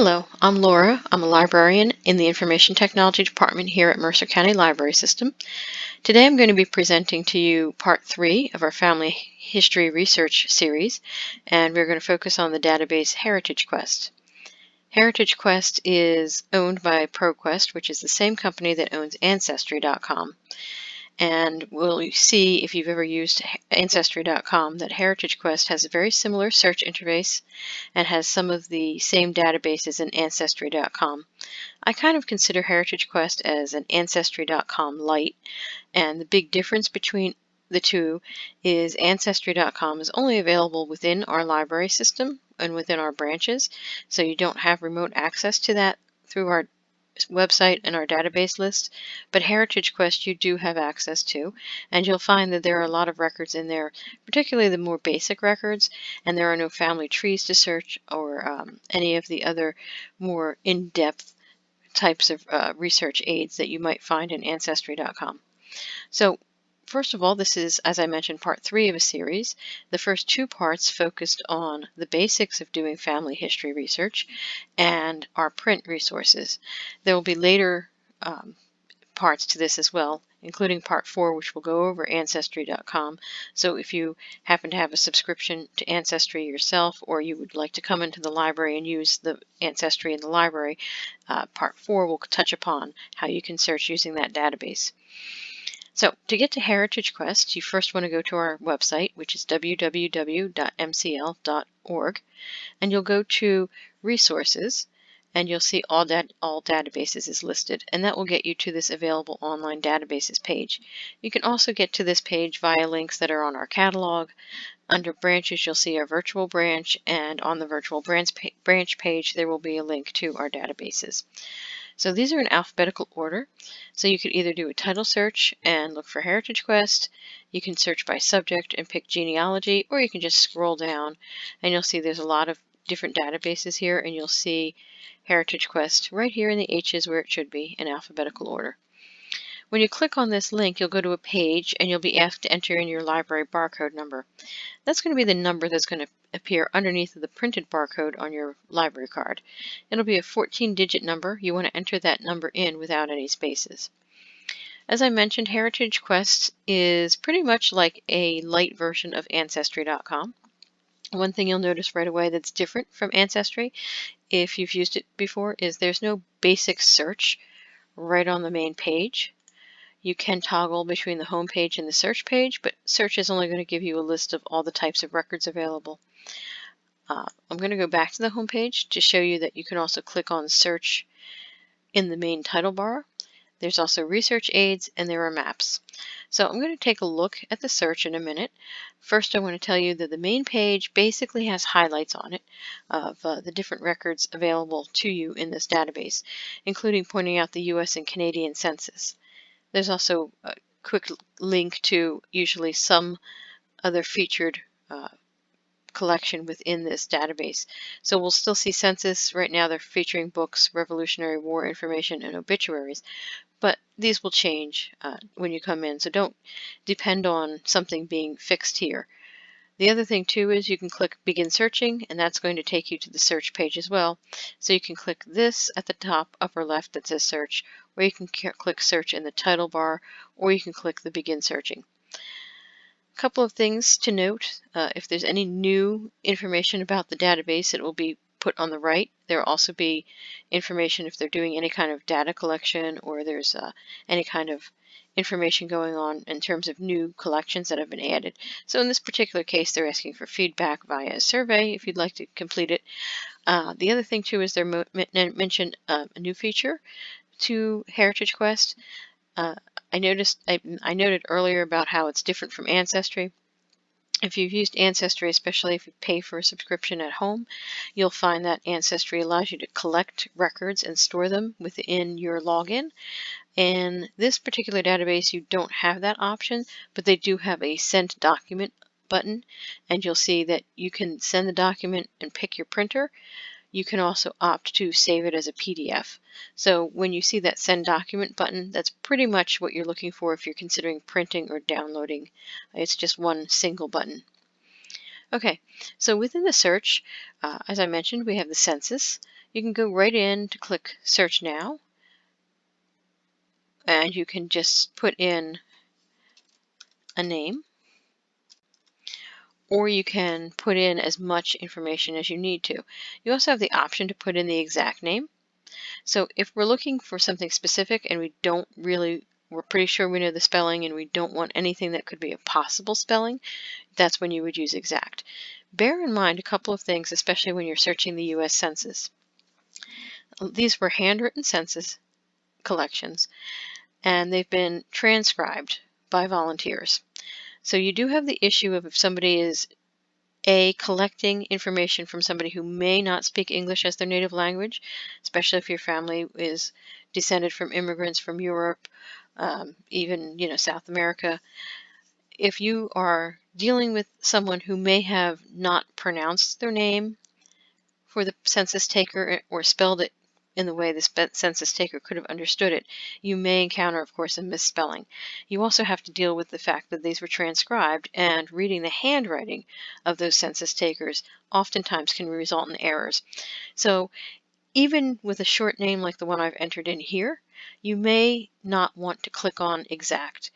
Hello, I'm Laura. I'm a librarian in the Information Technology Department here at Mercer County Library System. Today I'm going to be presenting to you part 3 of our Family History Research series, and we're going to focus on the database HeritageQuest. HeritageQuest is owned by ProQuest, which is the same company that owns Ancestry.com. And we'll see, if you've ever used Ancestry.com, that HeritageQuest has a very similar search interface and has some of the same databases in Ancestry.com. I kind of consider HeritageQuest as an Ancestry.com light, and the big difference between the two is Ancestry.com is only available within our library system and within our branches, so you don't have remote access to that through our website and our database list, but HeritageQuest you do have access to, and you'll find that there are a lot of records in there, particularly the more basic records, and there are no family trees to search or any of the other more in-depth types of research aids that you might find in Ancestry.com. So first of all, this is, as I mentioned, part 3 of a series. The first 2 parts focused on the basics of doing family history research and our print resources. There will be later parts to this as well, including part 4, which will go over Ancestry.com. So if you happen to have a subscription to Ancestry yourself, or you would like to come into the library and use the Ancestry in the library, part 4 will touch upon how you can search using that database. So to get to HeritageQuest, you first want to go to our website, which is www.mcl.org, and you'll go to Resources, and you'll see all databases is listed, and that will get you to this Available Online Databases page. You can also get to this page via links that are on our catalog. Under Branches, you'll see our virtual branch, and on the virtual branch page, there will be a link to our databases. So these are in alphabetical order. So you could either do a title search and look for HeritageQuest. You can search by subject and pick genealogy, or you can just scroll down and you'll see there's a lot of different databases here, and you'll see HeritageQuest right here in the H's where it should be in alphabetical order. When you click on this link, you'll go to a page and you'll be asked to enter in your library barcode number. That's going to be the number that's going to appear underneath of the printed barcode on your library card. It'll be a 14-digit number. You want to enter that number in without any spaces. As I mentioned, HeritageQuest is pretty much like a light version of Ancestry.com. One thing you'll notice right away that's different from Ancestry, if you've used it before, is there's no basic search right on the main page. You can toggle between the home page and the search page, but search is only going to give you a list of all the types of records available. I'm going to go back to the home page to show you that you can also click on search in the main title bar. There's also research aids, and there are maps. So I'm going to take a look at the search in a minute. First, I want to tell you that the main page basically has highlights on it of the different records available to you in this database, including pointing out the U.S. and Canadian census. There's also a quick link to usually some other featured collection within this database. So we'll still see census. Right now they're featuring books, Revolutionary War information, and obituaries, but these will change when you come in, so don't depend on something being fixed here. The other thing too is you can click Begin Searching, and that's going to take you to the search page as well. So you can click this at the top upper left that says Search, or you can click Search in the title bar, or you can click the Begin Searching. A couple of things to note. If there's any new information about the database, it will be put on the right. There will also be information if they're doing any kind of data collection, or there's any kind of information going on in terms of new collections that have been added. So in this particular case, they're asking for feedback via a survey if you'd like to complete it. The other thing too is they're mentioned a new feature to HeritageQuest. I noted earlier about how it's different from Ancestry. If you've used Ancestry, especially if you pay for a subscription at home, you'll find that Ancestry allows you to collect records and store them within your login. In this particular database, you don't have that option, but they do have a Send Document button, and you'll see that you can send the document and pick your printer. You can also opt to save it as a PDF. So when you see that Send Document button, that's pretty much what you're looking for if you're considering printing or downloading. It's just one single button. Okay, so within the search, as I mentioned, we have the census. You can go right in to click Search Now, and you can just put in a name, or you can put in as much information as you need to. You also have the option to put in the exact name. So if we're looking for something specific and we're pretty sure we know the spelling and we don't want anything that could be a possible spelling, that's when you would use exact. Bear in mind a couple of things, especially when you're searching the U.S. Census. These were handwritten census collections, and they've been transcribed by volunteers. So you do have the issue of if somebody is collecting information from somebody who may not speak English as their native language, especially if your family is descended from immigrants from Europe, even South America. If you are dealing with someone who may have not pronounced their name for the census taker or spelled it in the way the census taker could have understood it, you may encounter, of course, a misspelling. You also have to deal with the fact that these were transcribed, and reading the handwriting of those census takers oftentimes can result in errors. So even with a short name like the one I've entered in here, you may not want to click on exact.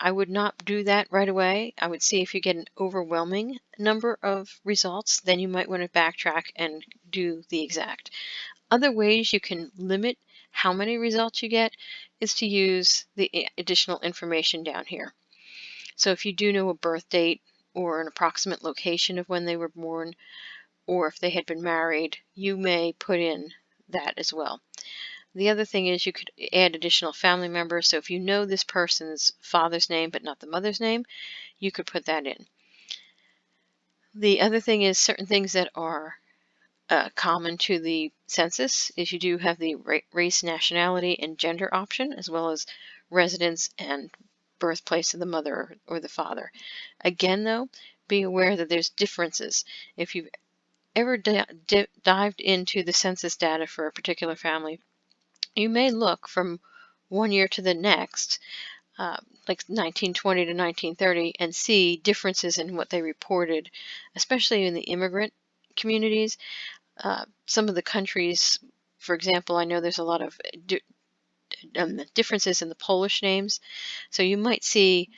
I would not do that right away. I would see if you get an overwhelming number of results, then you might want to backtrack and do the exact. Other ways you can limit how many results you get is to use the additional information down here. So if you do know a birth date or an approximate location of when they were born, or if they had been married, you may put in that as well. The other thing is you could add additional family members. So if you know this person's father's name but not the mother's name, you could put that in. The other thing is certain things that are common to the census is you do have the race, nationality, and gender option, as well as residence and birthplace of the mother or the father. Again, though, be aware that there's differences. If you've ever dived into the census data for a particular family, you may look from one year to the next, like 1920 to 1930, and see differences in what they reported, especially in the immigrant communities. Some of the countries, for example, I know there's a lot of differences in the Polish names. So you might see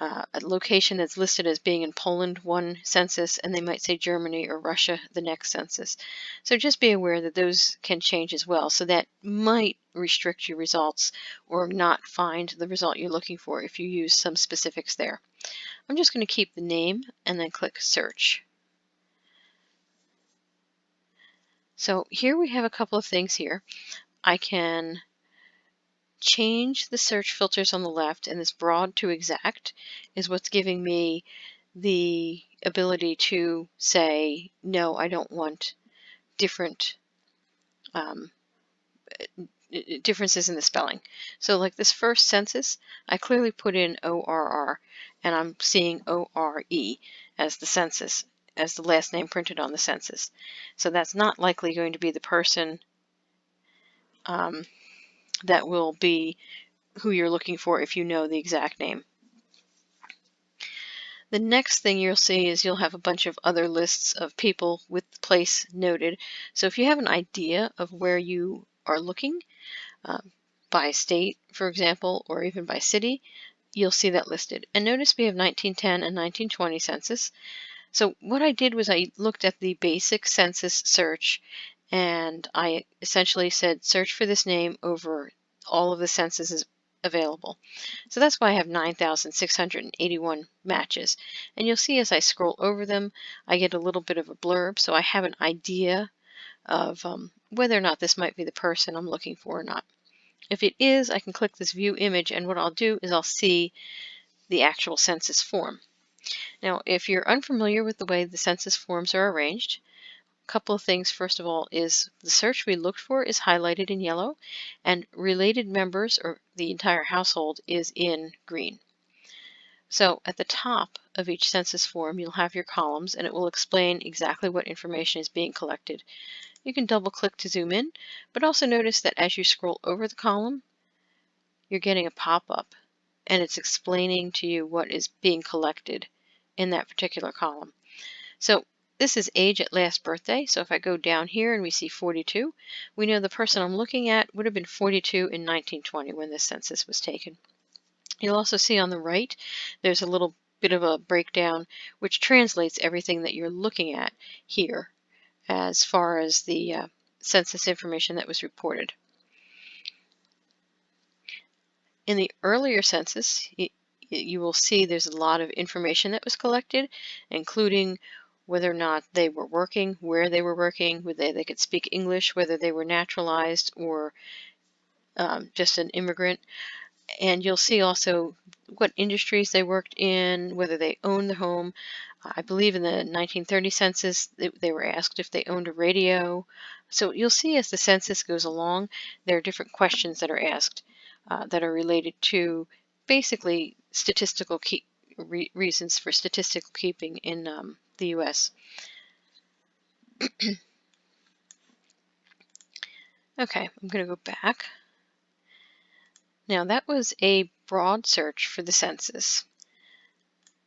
a location that's listed as being in Poland one census, and they might say Germany or Russia the next census. So just be aware that those can change as well. So that might restrict your results or not find the result you're looking for if you use some specifics there. I'm just going to keep the name and then click Search. So here we have a couple of things here. I can change the search filters on the left, and this broad to exact is what's giving me the ability to say, no, I don't want different differences in the spelling. So like this first census, I clearly put in ORR, and I'm seeing ORE as the census, as the last name printed on the census. So that's not likely going to be the person that will be who you're looking for if you know the exact name. The next thing you'll see is you'll have a bunch of other lists of people with place noted. So if you have an idea of where you are looking, by state, for example, or even by city, you'll see that listed. And notice we have 1910 and 1920 census. So what I did was I looked at the basic census search, and I essentially said search for this name over all of the censuses available. So that's why I have 9,681 matches. And you'll see as I scroll over them, I get a little bit of a blurb, so I have an idea of whether or not this might be the person I'm looking for or not. If it is, I can click this view image, and what I'll do is I'll see the actual census form. Now, if you're unfamiliar with the way the census forms are arranged, a couple of things. First of all is the search we looked for is highlighted in yellow, and related members or the entire household is in green. So at the top of each census form, you'll have your columns, and it will explain exactly what information is being collected. You can double click to zoom in, but also notice that as you scroll over the column, you're getting a pop-up, and it's explaining to you what is being collected in that particular column. So this is age at last birthday. So if I go down here and we see 42, we know the person I'm looking at would have been 42 in 1920 when this census was taken. You'll also see on the right, there's a little bit of a breakdown which translates everything that you're looking at here as far as the census information that was reported. In the earlier census, you will see there's a lot of information that was collected, including whether or not they were working, where they were working, whether they could speak English, whether they were naturalized or just an immigrant. And you'll see also what industries they worked in, whether they owned the home. I believe in the 1930 census, they were asked if they owned a radio. So you'll see as the census goes along, there are different questions that are asked that are related to basically statistical reasons for statistical keeping in the U.S. Okay, I'm going to go back. Now that was a broad search for the census.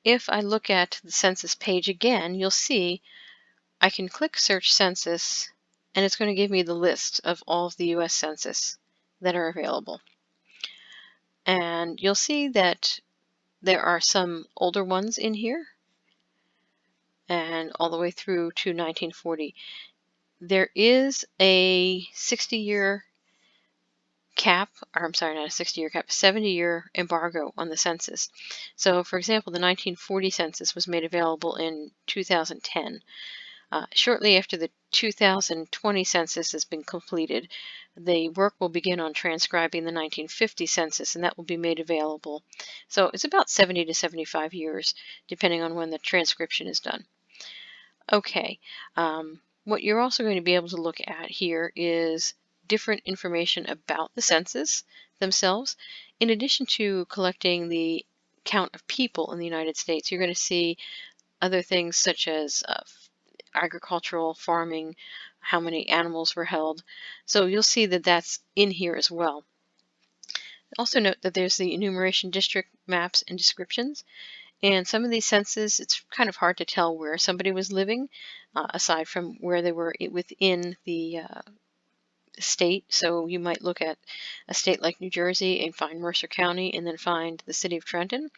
If I look at the census page again, you'll see I can click search census and it's going to give me the list of all of the US census that are available. And you'll see that there are some older ones in here and all the way through to 1940. There is a 60-year cap, or I'm sorry, not a 60-year cap, 70-year embargo on the census. So, for example, the 1940 census was made available in 2010. Shortly after the 2020 census has been completed, the work will begin on transcribing the 1950 census, and that will be made available. So it's about 70 to 75 years, depending on when the transcription is done. Okay, what you're also going to be able to look at here is different information about the census themselves. In addition to collecting the count of people in the United States, you're going to see other things such as agricultural farming, how many animals were held. So you'll see that that's in here as well. Also note that there's the enumeration district maps and descriptions. And some of these census, it's kind of hard to tell where somebody was living, aside from where they were within the state. So you might look at a state like New Jersey and find Mercer County and then find the city of Trenton.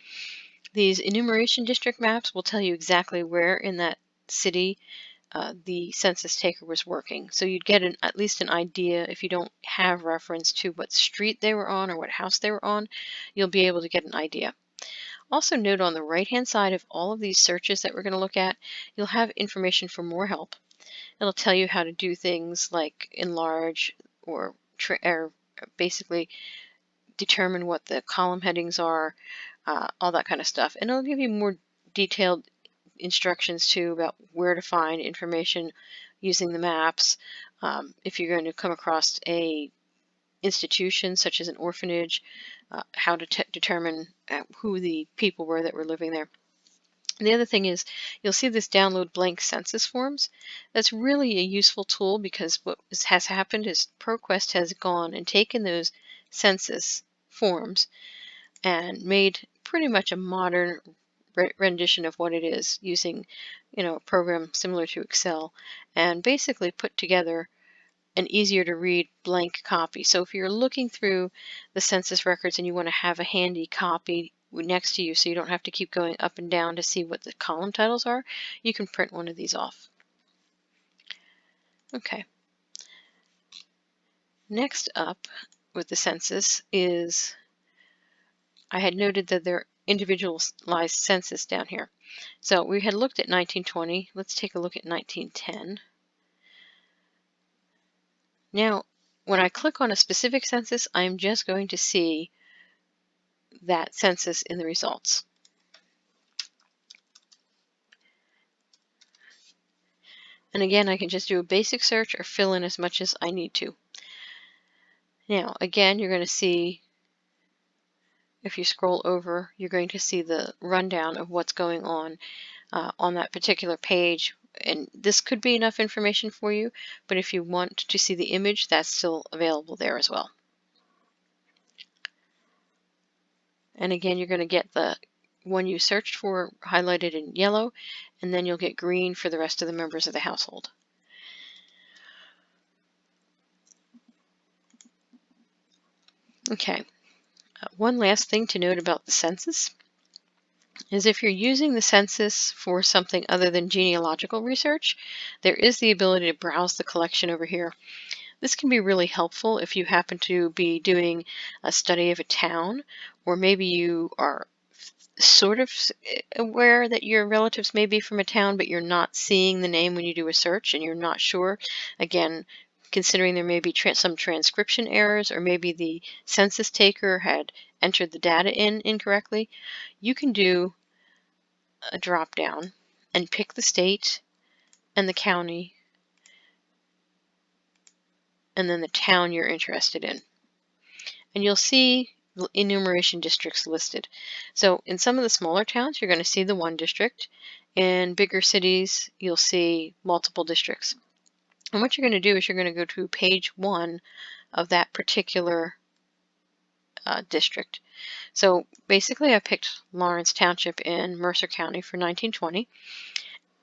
These enumeration district maps will tell you exactly where in that city the census taker was working. So you'd get at least an idea. If you don't have reference to what street they were on or what house they were on, you'll be able to get an idea. Also note on the right-hand side of all of these searches that we're going to look at, you'll have information for more help. It'll tell you how to do things like enlarge or basically determine what the column headings are, all that kind of stuff. And it'll give you more detailed instructions too about where to find information using the maps. If you're going to come across a institution such as an orphanage, how to determine who the people were that were living there. And the other thing is you'll see this download blank census forms. That's really a useful tool because what has happened is ProQuest has gone and taken those census forms and made pretty much a modern rendition of what it is using, a program similar to Excel, and basically put together an easier to read blank copy. So if you're looking through the census records and you want to have a handy copy next to you so you don't have to keep going up and down to see what the column titles are, you can print one of these off. Okay. Next up with the census is, I had noted that there are individualized census down here. So we had looked at 1920. Let's take a look at 1910. Now, when I click on a specific census, I'm just going to see that census in the results. And again, I can just do a basic search or fill in as much as I need to. Now, again, you're going to see, if you scroll over, you're going to see the rundown of what's going on that particular page. And this could be enough information for you, but if you want to see the image, that's still available there as well. And again, you're going to get the one you searched for highlighted in yellow, and then you'll get green for the rest of the members of the household. Okay, one last thing to note about the census is if you're using the census for something other than genealogical research, there is the ability to browse the collection over here. This can be really helpful if you happen to be doing a study of a town, or maybe you are sort of aware that your relatives may be from a town, but you're not seeing the name when you do a search and you're not sure. Again, considering there may be some transcription errors, or maybe the census taker had entered the data in incorrectly, you can do a drop down and pick the state and the county and then the town you're interested in. And you'll see enumeration districts listed. So in some of the smaller towns, you're going to see the one district. In bigger cities, you'll see multiple districts. And what you're going to do is you're going to go to page 1 of that particular district. So basically, I picked Lawrence Township in Mercer County for 1920.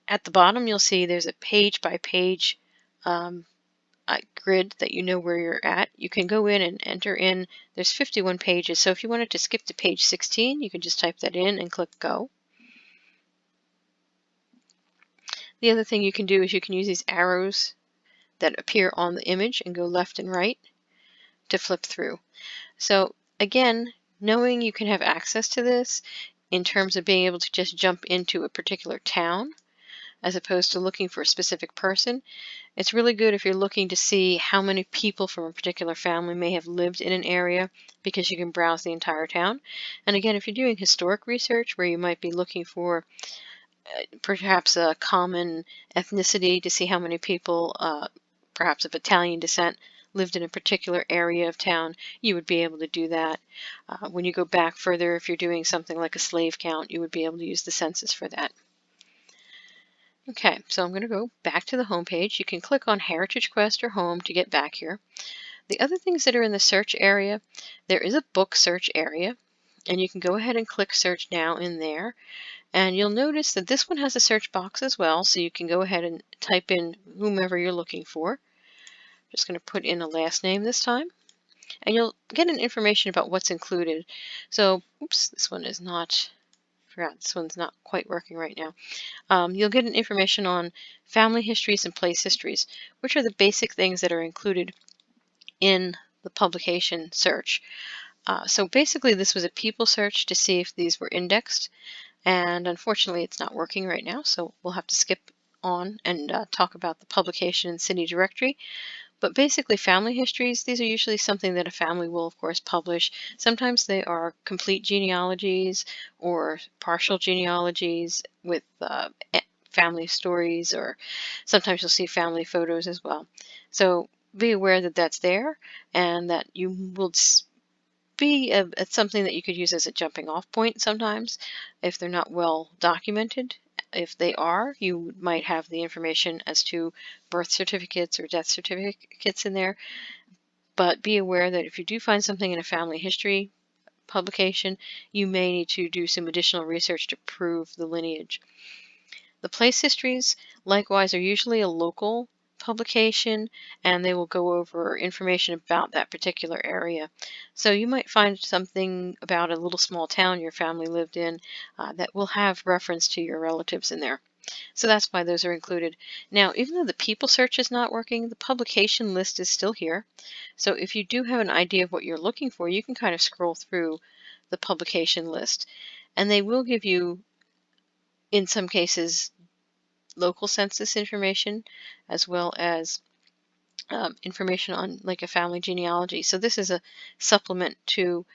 At the bottom, you'll see there's a page-by-page grid that you know where you're at. You can go in and enter in, there's 51 pages, so if you wanted to skip to page 16, you can just type that in and click go. The other thing you can do is you can use these arrows that appear on the image and go left and right to flip through. So again, knowing you can have access to this in terms of being able to just jump into a particular town as opposed to looking for a specific person, it's really good if you're looking to see how many people from a particular family may have lived in an area, because you can browse the entire town. And again, if you're doing historic research where you might be looking for perhaps a common ethnicity to see how many people, perhaps of Italian descent, lived in a particular area of town, you would be able to do that. When you go back further, if you're doing something like a slave count, you would be able to use the census for that. Okay, so I'm going to go back to the home page. You can click on HeritageQuest or Home to get back here. The other things that are in the search area, there is a book search area, and you can go ahead and click Search Now in there. And you'll notice that this one has a search box as well, so you can go ahead and type in whomever you're looking for. Just going to put in a last name this time, and you'll get an information about what's included. So, oops, this one is not, forgot this one's not quite working right now. You'll get an information on family histories and place histories, which are the basic things that are included in the publication search. So basically this was a people search to see if these were indexed, and unfortunately it's not working right now, so we'll have to skip on and talk about the publication and city directory. But basically family histories, these are usually something that a family will of course publish. Sometimes they are complete genealogies or partial genealogies with family stories, or sometimes you'll see family photos as well. So be aware that that's there, and that you will be something that you could use as a jumping off point sometimes if they're not well documented. If they are, you might have the information as to birth certificates or death certificates in there. But be aware that if you do find something in a family history publication, you may need to do some additional research to prove the lineage. The place histories, likewise, are usually a local publication, and they will go over information about that particular area. So you might find something about a little small town your family lived in that will have reference to your relatives in there. So that's why those are included. Now, even though the people search is not working, the publication list is still here. So if you do have an idea of what you're looking for, you can kind of scroll through the publication list, and they will give you, in some cases, local census information, as well as information on like a family genealogy. So this is a supplement to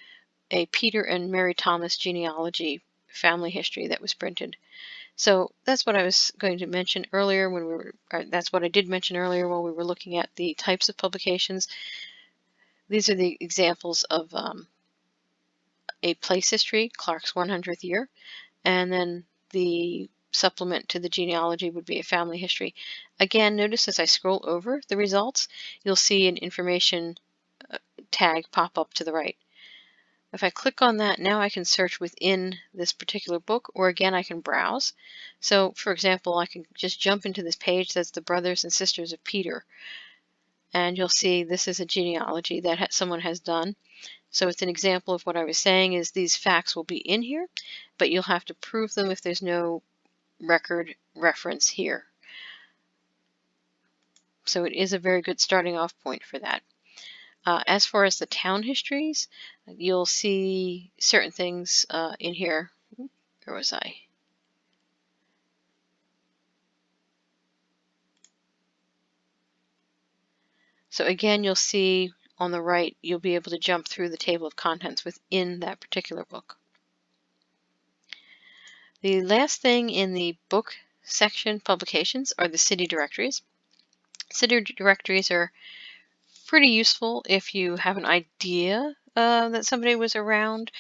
a Peter and Mary Thomas genealogy family history that was printed. So that's what I was going to mention earlier when we were, that's what I did mention earlier while we were looking at the types of publications. These are the examples of a place history, Clark's 100th year, and then the supplement to the genealogy would be a family history. Again, notice as I scroll over the results, you'll see an information tag pop up to the right. If I click on that, now I can search within this particular book, or again, I can browse. So, for example, I can just jump into this page that's the brothers and sisters of Peter, and you'll see this is a genealogy that someone has done. So it's an example of what I was saying is these facts will be in here, but you'll have to prove them if there's no record reference here. So it is a very good starting off point for that. As far as the town histories, you'll see certain things in here. Where was I? So again, you'll see on the right, you'll be able to jump through the table of contents within that particular book. The last thing in the book section, publications, are the city directories. City directories are pretty useful if you have an idea that somebody was around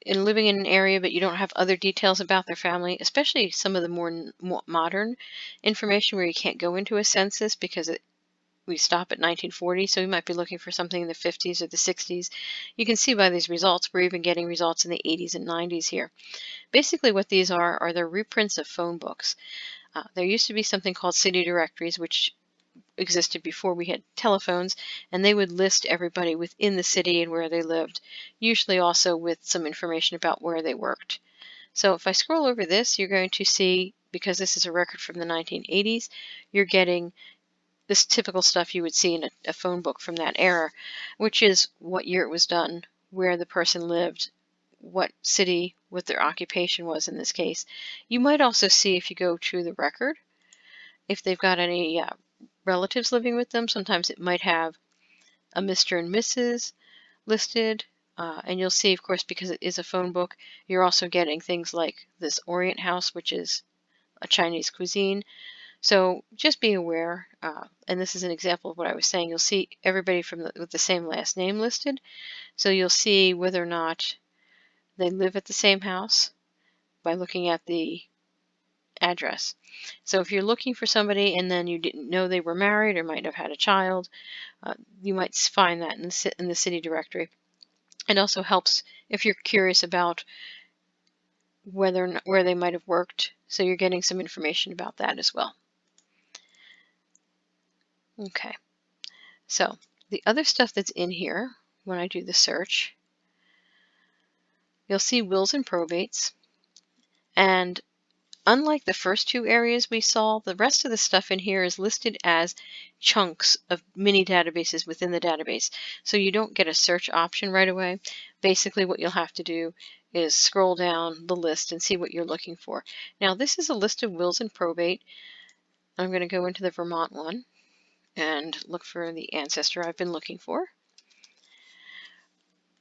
and living in an area, but you don't have other details about their family, especially some of the more modern information where you can't go into a census because we stop at 1940, so we might be looking for something in the 50s or the 60s. You can see by these results, we're even getting results in the 80s and 90s here. Basically what these are the reprints of phone books. There used to be something called city directories, which existed before we had telephones, and they would list everybody within the city and where they lived, usually also with some information about where they worked. So if I scroll over this, you're going to see, because this is a record from the 1980s, you're getting this typical stuff you would see in a phone book from that era, which is what year it was done, where the person lived, what city, what their occupation was in this case. You might also see, if you go to the record, if they've got any relatives living with them. Sometimes it might have a Mr. and Mrs. listed, and you'll see, of course, because it is a phone book, you're also getting things like this Orient House, which is a Chinese cuisine. So just be aware, and this is an example of what I was saying, you'll see everybody with the same last name listed. So you'll see whether or not they live at the same house by looking at the address. So if you're looking for somebody and then you didn't know they were married or might have had a child, you might find that in the city directory. It also helps if you're curious about where they might have worked, so you're getting some information about that as well. Okay, so the other stuff that's in here, when I do the search, you'll see wills and probates, and unlike the first two areas we saw, the rest of the stuff in here is listed as chunks of mini databases within the database. So you don't get a search option right away. Basically what you'll have to do is scroll down the list and see what you're looking for. Now this is a list of wills and probate. I'm going to go into the Vermont one and look for the ancestor I've been looking for.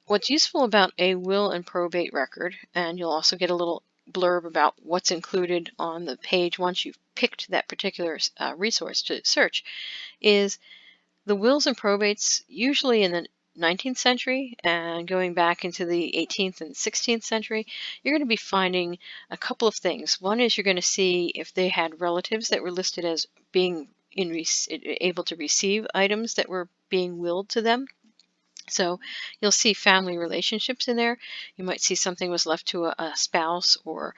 What's useful about a will and probate record, and you'll also get a little blurb about what's included on the page once you've picked that particular resource to search, is the wills and probates usually in the 19th century and going back into the 18th and 16th century, you're going to be finding a couple of things. One is you're going to see if they had relatives that were listed as being able to receive items that were being willed to them. So you'll see family relationships in there. You might see something was left to a spouse or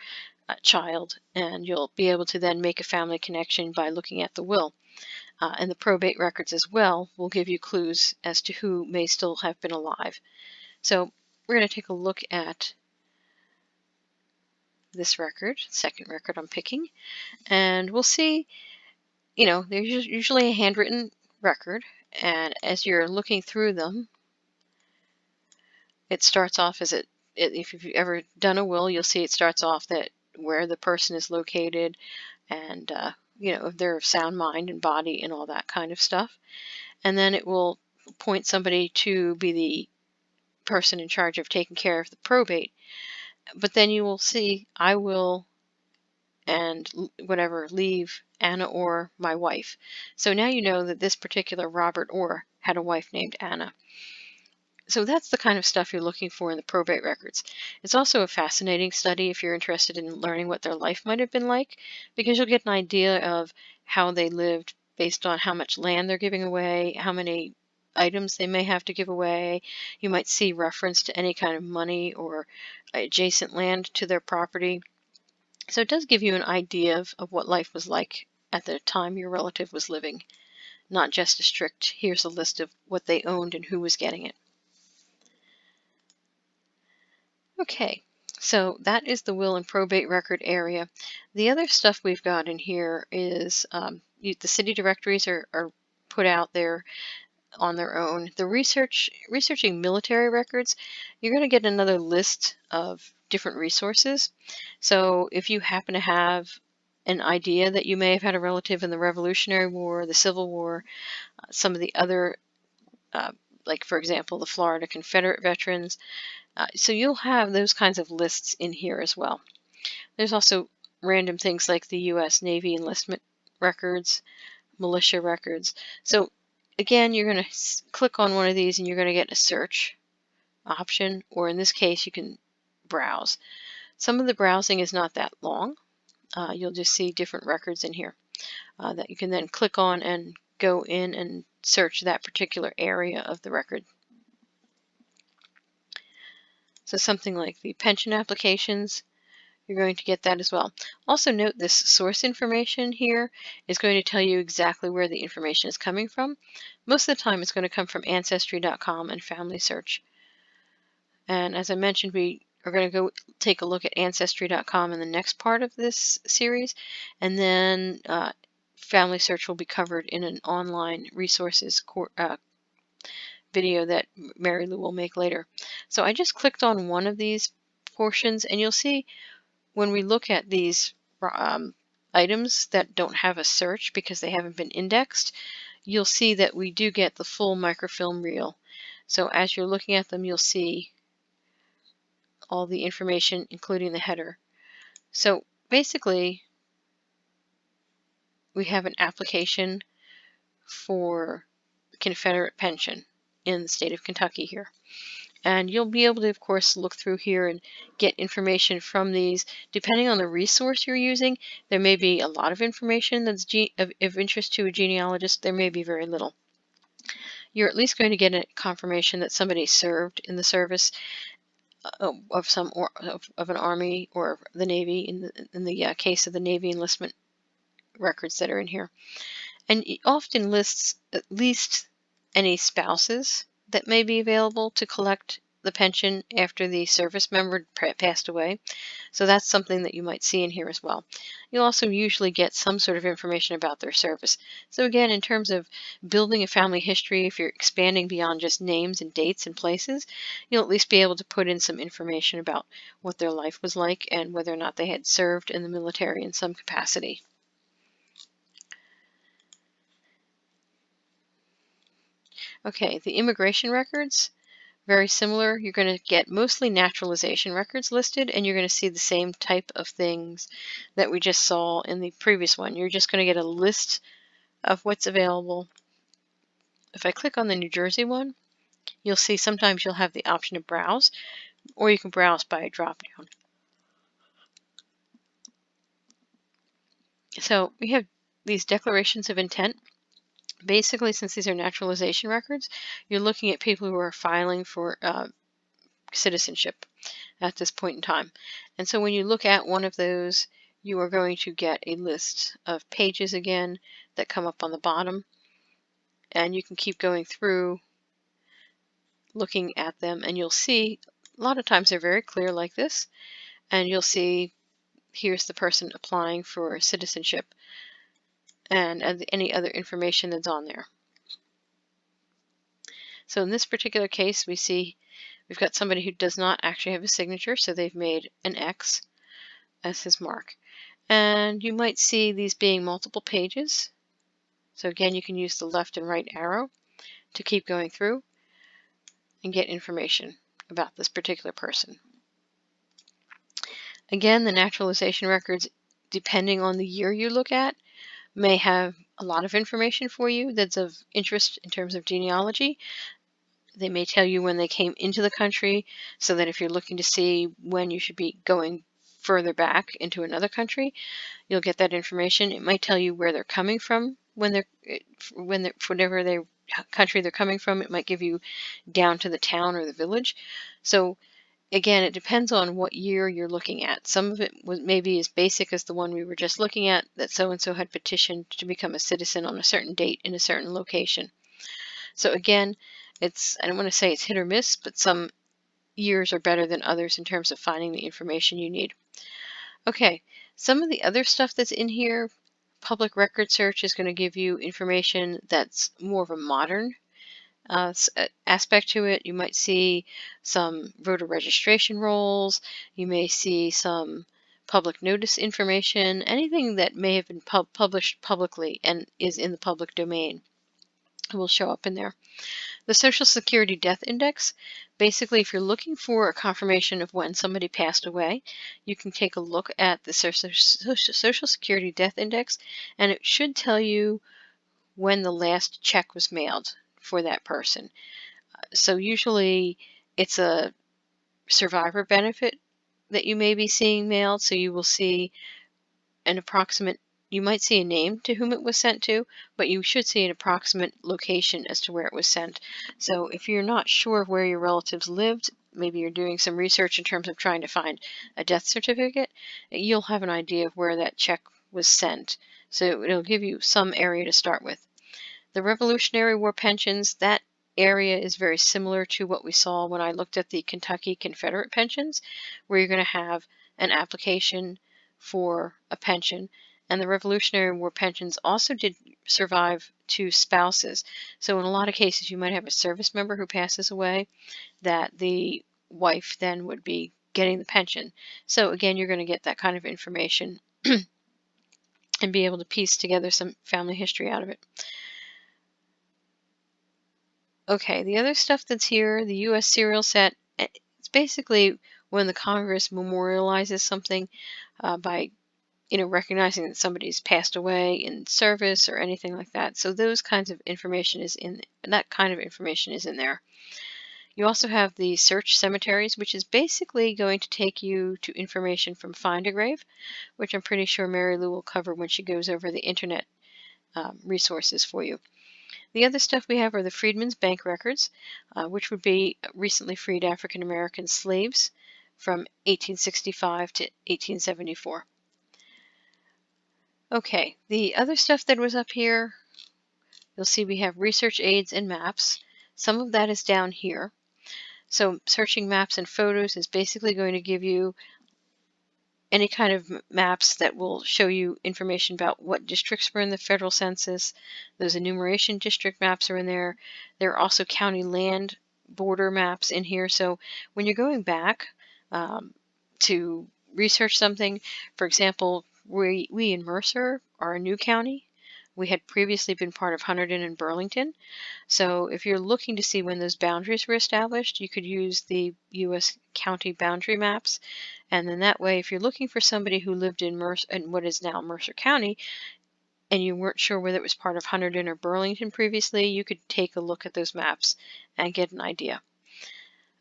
a child, and you'll be able to then make a family connection by looking at the will. And the probate records as well will give you clues as to who may still have been alive. So we're going to take a look at this record, second record I'm picking, and we'll see, there's usually a handwritten record, and as you're looking through them, it starts off as if you've ever done a will, you'll see it starts off that where the person is located and, if they're of sound mind and body and all that kind of stuff. And then it will point somebody to be the person in charge of taking care of the probate. But then you will see, I will and whatever leave Anna or my wife. So now you know that this particular Robert Orr had a wife named Anna. So that's the kind of stuff you're looking for in the probate records. It's also a fascinating study if you're interested in learning what their life might have been like, because you'll get an idea of how they lived based on how much land they're giving away, how many items they may have to give away. You might see reference to any kind of money or adjacent land to their property. So it does give you an idea of what life was like at the time your relative was living, not just a strict, here's a list of what they owned and who was getting it. Okay, so that is the will and probate record area. The other stuff we've got in here is the city directories are put out there on their own. The researching military records, you're going to get another list of different resources. So if you happen to have an idea that you may have had a relative in the Revolutionary War, the Civil War, some of the other, like for example, the Florida Confederate veterans, so you'll have those kinds of lists in here as well. There's also random things like the U.S. Navy enlistment records, militia records. So again, you're going to click on one of these and you're going to get a search option, or in this case, you can browse. Some of the browsing is not that long. You'll just see different records in here that you can then click on and go in and search that particular area of the record. So something like the pension applications, you're going to get that as well. Also note this source information here is going to tell you exactly where the information is coming from. Most of the time it's going to come from Ancestry.com and Family Search. And as I mentioned, we are going to go take a look at Ancestry.com in the next part of this series, and then Family Search will be covered in an online resources video that Mary Lou will make later. So I just clicked on one of these portions, and you'll see when we look at these items that don't have a search because they haven't been indexed, you'll see that we do get the full microfilm reel. So as you're looking at them, you'll see all the information, including the header. So basically, we have an application for Confederate pension in the state of Kentucky here. And you'll be able to, of course, look through here and get information from these. Depending on the resource you're using, there may be a lot of information that's of interest to a genealogist. There may be very little. You're at least going to get a confirmation that somebody served in the service of some of an Army or the Navy in the case of the Navy enlistment records that are in here. And it often lists at least any spouses that may be available to collect the pension after the service member passed away. So that's something that you might see in here as well. You'll also usually get some sort of information about their service. So again, in terms of building a family history, if you're expanding beyond just names and dates and places, you'll at least be able to put in some information about what their life was like and whether or not they had served in the military in some capacity. Okay, the immigration records, very similar. You're going to get mostly naturalization records listed, and you're going to see the same type of things that we just saw in the previous one. You're just going to get a list of what's available. If I click on the New Jersey one, you'll see sometimes you'll have the option to browse, or you can browse by a drop-down. So we have these declarations of intent. Basically, since these are naturalization records, you're looking at people who are filing for citizenship at this point in time. And so when you look at one of those, you are going to get a list of pages again that come up on the bottom. And you can keep going through looking at them, and you'll see a lot of times they're very clear like this. And you'll see here's the person applying for citizenship and any other information that's on there. So in this particular case, we see we've got somebody who does not actually have a signature, so they've made an X as his mark. And you might see these being multiple pages. So again, you can use the left and right arrow to keep going through and get information about this particular person. Again, the naturalization records, depending on the year you look at, may have a lot of information for you that's of interest in terms of genealogy. They may tell you when they came into the country, so that if you're looking to see when you should be going further back into another country, you'll get that information. It might tell you where they're coming from whenever they country they're coming from. It might give you down to the town or the village. So again, it depends on what year you're looking at. Some of it was maybe as basic as the one we were just looking at, that so-and-so had petitioned to become a citizen on a certain date in a certain location. So again, I don't want to say it's hit or miss, but some years are better than others in terms of finding the information you need. Okay, some of the other stuff that's in here, public record search is going to give you information that's more of a modern aspect to it. You might see some voter registration rolls. You may see some public notice information, anything that may have been published publicly and is in the public domain will show up in there. The Social Security Death Index, basically if you're looking for a confirmation of when somebody passed away, you can take a look at the Social Security Death Index, and it should tell you when the last check was mailed for that person. So usually it's a survivor benefit that you may be seeing mailed, so you will see an approximate, you might see a name to whom it was sent to, but you should see an approximate location as to where it was sent. So if you're not sure of where your relatives lived, maybe you're doing some research in terms of trying to find a death certificate, you'll have an idea of where that check was sent. So it'll give you some area to start with. The Revolutionary War pensions, that area is very similar to what we saw when I looked at the Kentucky Confederate pensions, where you're going to have an application for a pension. And the Revolutionary War pensions also did survive to spouses. So in a lot of cases, you might have a service member who passes away, that the wife then would be getting the pension. So again, you're going to get that kind of information and be able to piece together some family history out of it. Okay, the other stuff that's here, the U.S. serial set, it's basically when the Congress memorializes something by, recognizing that somebody's passed away in service or anything like that. So those kinds of information that kind of information is in there. You also have the search cemeteries, which is basically going to take you to information from Find a Grave, which I'm pretty sure Mary Lou will cover when she goes over the internet resources for you. The other stuff we have are the Freedmen's Bank records, which would be recently freed African American slaves from 1865 to 1874. Okay, the other stuff that was up here, you'll see we have research aids and maps. Some of that is down here. So searching maps and photos is basically going to give you any kind of maps that will show you information about what districts were in the federal census. Those enumeration district maps are in there. There are also county land border maps in here. So when you're going back to research something, for example, we in Mercer are a new county. We had previously been part of Hunterdon and Burlington. So if you're looking to see when those boundaries were established, you could use the U.S. county boundary maps. And then that way, if you're looking for somebody who lived in what is now Mercer County, and you weren't sure whether it was part of Hunterdon or Burlington previously, you could take a look at those maps and get an idea.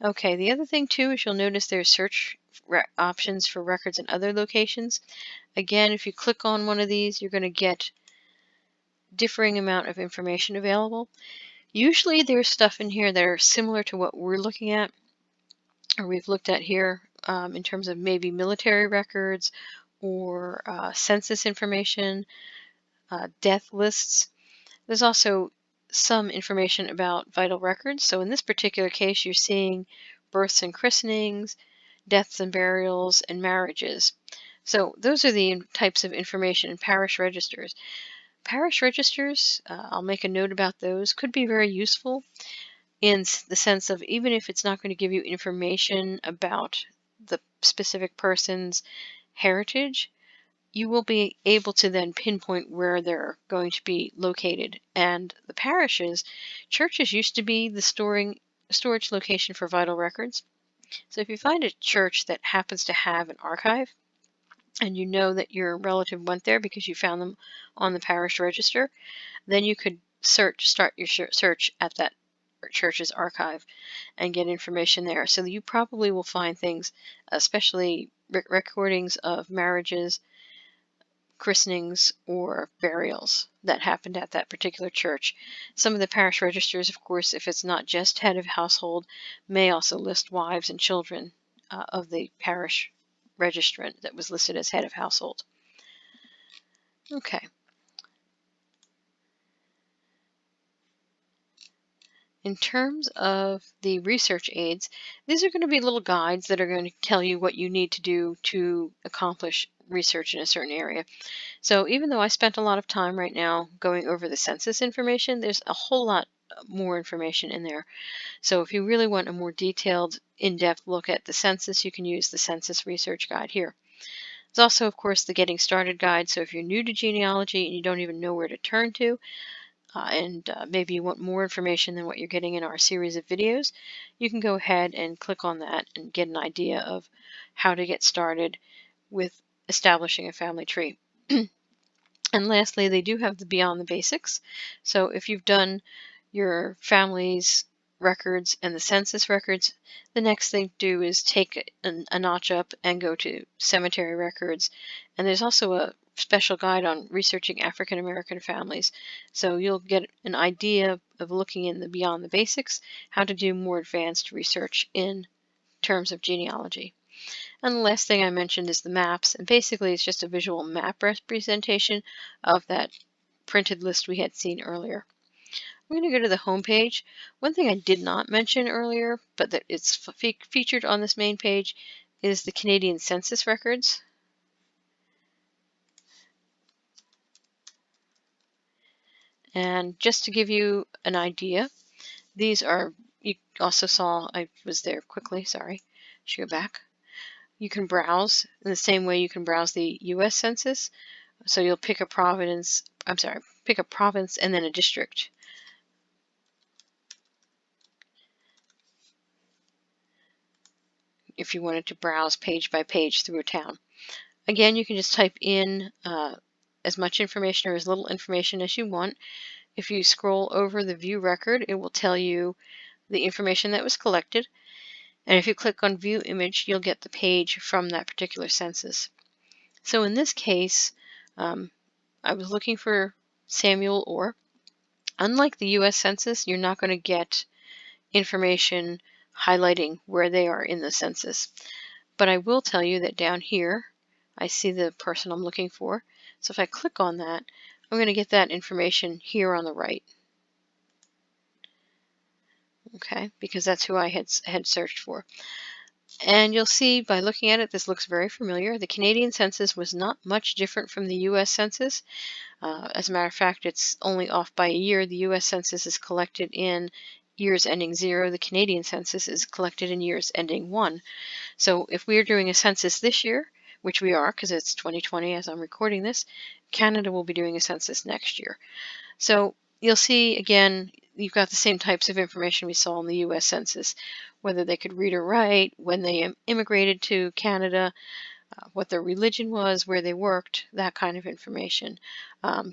Okay, the other thing too is you'll notice there's search options for records in other locations. Again, if you click on one of these, you're going to get differing amount of information available. Usually there's stuff in here that are similar to what we're looking at, or we've looked at here, in terms of maybe military records or census information, death lists. There's also some information about vital records. So in this particular case, you're seeing births and christenings, deaths and burials, and marriages. So those are the types of information in parish registers. Parish registers, I'll make a note about those, could be very useful in the sense of, even if it's not going to give you information about the specific person's heritage, you will be able to then pinpoint where they're going to be located. And the parishes, churches used to be the storage location for vital records. So if you find a church that happens to have an archive, and you know that your relative went there because you found them on the parish register, then you could start your search at that church's archive and get information there. So you probably will find things, especially recordings of marriages, christenings or burials that happened at that particular church. Some of the parish registers, of course, if it's not just head of household, may also list wives and children of the parish registrant that was listed as head of household. Okay. In terms of the research aids, these are going to be little guides that are going to tell you what you need to do to accomplish research in a certain area. So even though I spent a lot of time right now going over the census information, there's a whole lot more information in there. So if you really want a more detailed, in-depth look at the census, you can use the Census Research Guide here. There's also, of course, the Getting Started Guide. So if you're new to genealogy and you don't even know where to turn to, maybe you want more information than what you're getting in our series of videos, you can go ahead and click on that and get an idea of how to get started with establishing a family tree. And lastly, they do have the Beyond the Basics. So if you've done your family's records and the census records, the next thing to do is take a notch up and go to cemetery records. And there's also a special guide on researching African American families. So you'll get an idea of looking in the Beyond the Basics, how to do more advanced research in terms of genealogy. And the last thing I mentioned is the maps, and basically it's just a visual map representation of that printed list we had seen earlier. I'm going to go to the home page. One thing I did not mention earlier, but that it's featured on this main page, is the Canadian census records. And just to give you an idea, these are, you also saw, I was there quickly, sorry, should go back. You can browse in the same way you can browse the U.S. Census. So you'll pick a province, pick a province and then a district. If you wanted to browse page by page through a town. Again, you can just type in as much information or as little information as you want. If you scroll over the view record, it will tell you the information that was collected. And if you click on view image, you'll get the page from that particular census. So in this case, I was looking for Samuel Orr. Unlike the U.S. Census, you're not going to get information highlighting where they are in the census. But I will tell you that down here, I see the person I'm looking for. So if I click on that, I'm going to get that information here on the right. Okay, because that's who I had searched for. And you'll see by looking at it, this looks very familiar. The Canadian census was not much different from the U.S. Census. As a matter of fact, it's only off by a year. The U.S. Census is collected in years ending 0. The Canadian Census is collected in years ending 1. So if we're doing a census this year, which we are because it's 2020 as I'm recording this, Canada will be doing a census next year. So you'll see, again, you've got the same types of information we saw in the U.S. Census, whether they could read or write, when they immigrated to Canada, what their religion was, where they worked, that kind of information.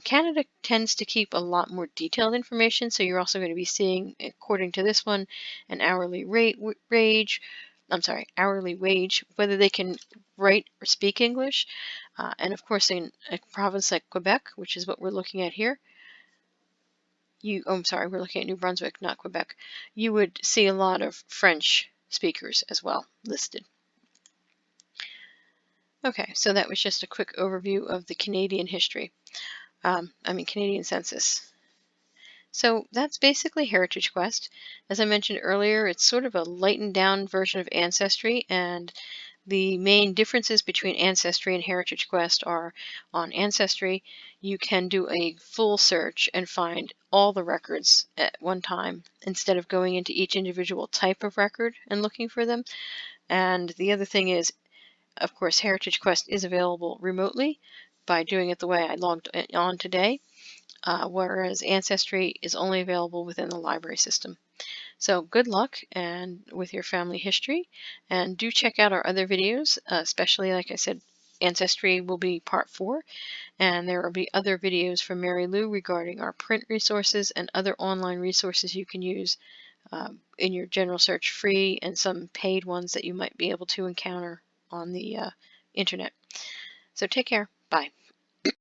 Canada tends to keep a lot more detailed information, so you're also going to be seeing, according to this one, an hourly wage, whether they can write or speak English. And of course, in a province like Quebec, which is what we're looking at here, we're looking at New Brunswick, not Quebec, you would see a lot of French speakers as well listed. Okay, so that was just a quick overview of the Canadian history. Canadian census. So that's basically HeritageQuest. As I mentioned earlier, it's sort of a lightened down version of Ancestry, and the main differences between Ancestry and HeritageQuest are on Ancestry, you can do a full search and find all the records at one time instead of going into each individual type of record and looking for them. And the other thing is, of course, HeritageQuest is available remotely by doing it the way I logged on today, whereas Ancestry is only available within the library system. So good luck and with your family history, and do check out our other videos, especially, like I said, Ancestry will be part 4, and there will be other videos from Mary Lou regarding our print resources and other online resources you can use in your general search, free and some paid ones that you might be able to encounter on the internet. So take care. Bye.